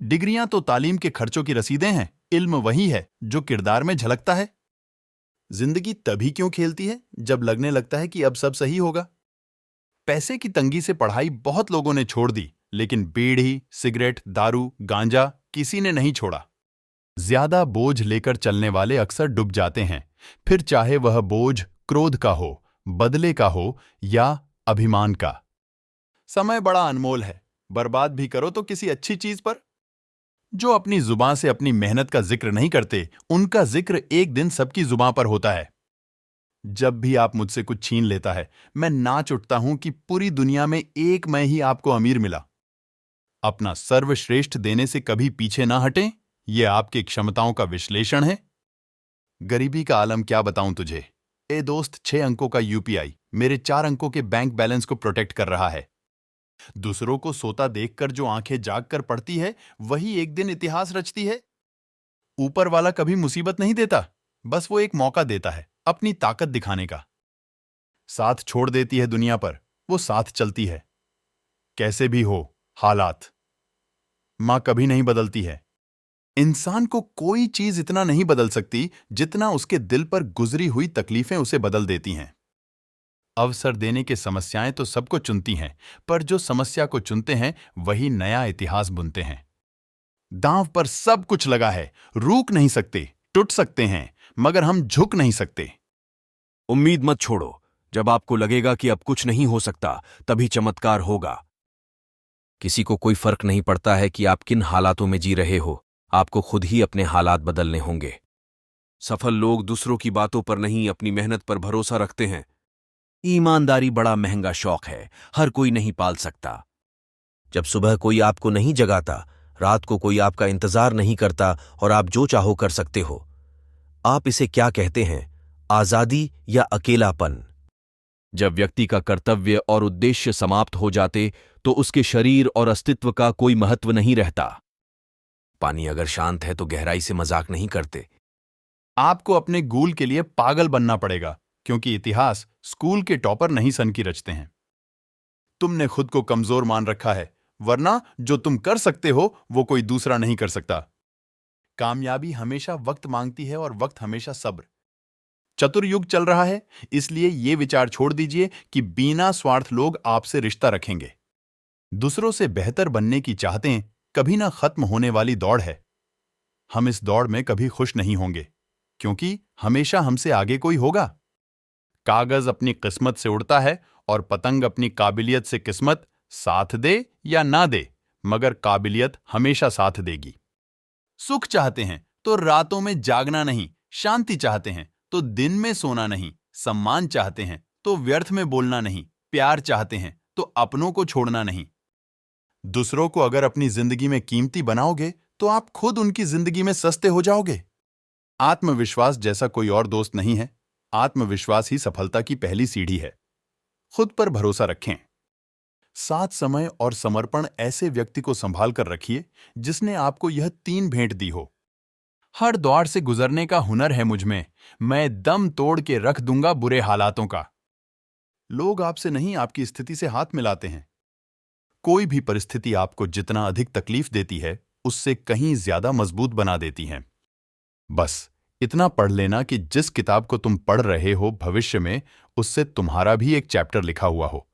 डिग्रियां तो तालीम के खर्चों की रसीदें हैं, इल्म वही है जो किरदार में झलकता है। जिंदगी तभी क्यों खेलती है जब लगने लगता है कि अब सब सही होगा। पैसे की तंगी से पढ़ाई बहुत लोगों ने छोड़ दी, लेकिन बीड़ी, सिगरेट, दारू, गांजा किसी ने नहीं छोड़ा। ज्यादा बोझ लेकर चलने वाले अक्सर डूब जाते हैं, फिर चाहे वह बोझ क्रोध का हो, बदले का हो या अभिमान का। समय बड़ा अनमोल है, बर्बाद भी करो तो किसी अच्छी चीज पर। जो अपनी जुबान से अपनी मेहनत का जिक्र नहीं करते, उनका जिक्र एक दिन सबकी जुबान पर होता है। जब भी आप मुझसे कुछ छीन लेता है, मैं नाच उठता हूं कि पूरी दुनिया में एक मैं ही आपको अमीर मिला। अपना सर्वश्रेष्ठ देने से कभी पीछे ना हटें, यह आपकी क्षमताओं का विश्लेषण है। गरीबी का आलम क्या बताऊं तुझे। ए दोस्त, 6 अंकों का यूपीआई मेरे 4 अंकों के बैंक बैलेंस को प्रोटेक्ट कर रहा है। दूसरों को सोता देखकर जो आंखें जाग कर पड़ती है, वही एक दिन इतिहास रचती है। ऊपर वाला कभी मुसीबत नहीं देता, बस वो एक मौका देता है अपनी ताकत दिखाने का। साथ छोड़ देती है दुनिया पर, वो साथ चलती है। कैसे भी हो हालात, मां कभी नहीं बदलती है। इंसान को कोई चीज इतना नहीं बदल सकती जितना उसके दिल पर गुजरी हुई तकलीफें उसे बदल देती हैं। अवसर देने के समस्याएं तो सबको चुनती हैं, पर जो समस्या को चुनते हैं वही नया इतिहास बुनते हैं। दांव पर सब कुछ लगा है, रुक नहीं सकते, टूट सकते हैं, मगर हम झुक नहीं सकते। उम्मीद मत छोड़ो। जब आपको लगेगा कि अब कुछ नहीं हो सकता, तभी चमत्कार होगा। किसी को कोई फर्क नहीं पड़ता है कि आप किन हालातों में जी रहे हो, आपको खुद ही अपने हालात बदलने होंगे। सफल लोग दूसरों की बातों पर नहीं, अपनी मेहनत पर भरोसा रखते हैं। ईमानदारी बड़ा महंगा शौक है, हर कोई नहीं पाल सकता। जब सुबह कोई आपको नहीं जगाता, रात को कोई आपका इंतजार नहीं करता और आप जो चाहो कर सकते हो, आप इसे क्या कहते हैं, आजादी या अकेलापन? जब व्यक्ति का कर्तव्य और उद्देश्य समाप्त हो जाते तो उसके शरीर और अस्तित्व का कोई महत्व नहीं रहता। पानी अगर शांत है तो गहराई से मजाक नहीं करते। आपको अपने गोल के लिए पागल बनना पड़ेगा, क्योंकि इतिहास स्कूल के टॉपर नहीं सन की रचते हैं। तुमने खुद को कमजोर मान रखा है, वरना जो तुम कर सकते हो वो कोई दूसरा नहीं कर सकता। कामयाबी हमेशा वक्त मांगती है और वक्त हमेशा सब्र। चतुर युग चल रहा है, इसलिए ये विचार छोड़ दीजिए कि बिना स्वार्थ लोग आपसे रिश्ता रखेंगे। दूसरों से बेहतर बनने की चाहतें कभी ना खत्म होने वाली दौड़ है। हम इस दौड़ में कभी खुश नहीं होंगे, क्योंकि हमेशा हमसे आगे कोई होगा। कागज अपनी किस्मत से उड़ता है और पतंग अपनी काबिलियत से। किस्मत साथ दे या ना दे, मगर काबिलियत हमेशा साथ देगी। सुख चाहते हैं तो रातों में जागना नहीं, शांति चाहते हैं तो दिन में सोना नहीं, सम्मान चाहते हैं तो व्यर्थ में बोलना नहीं, प्यार चाहते हैं तो अपनों को छोड़ना नहीं। दूसरों को अगर अपनी जिंदगी में कीमती बनाओगे तो आप खुद उनकी जिंदगी में सस्ते हो जाओगे। आत्मविश्वास जैसा कोई और दोस्त नहीं है। आत्मविश्वास ही सफलता की पहली सीढ़ी है। खुद पर भरोसा रखें। साथ, समय और समर्पण ऐसे व्यक्ति को संभाल कर रखिए जिसने आपको यह 3 भेंट दी हो। हर दौर से गुजरने का हुनर है मुझ में, मैं दम तोड़ के रख दूंगा बुरे हालातों का। लोग आपसे नहीं, आपकी स्थिति से हाथ मिलाते हैं। कोई भी परिस्थिति आपको जितना अधिक तकलीफ देती है, उससे कहीं ज्यादा मजबूत बना देती है। बस इतना पढ़ लेना कि जिस किताब को तुम पढ़ रहे हो भविष्य में उससे तुम्हारा भी एक चैप्टर लिखा हुआ हो।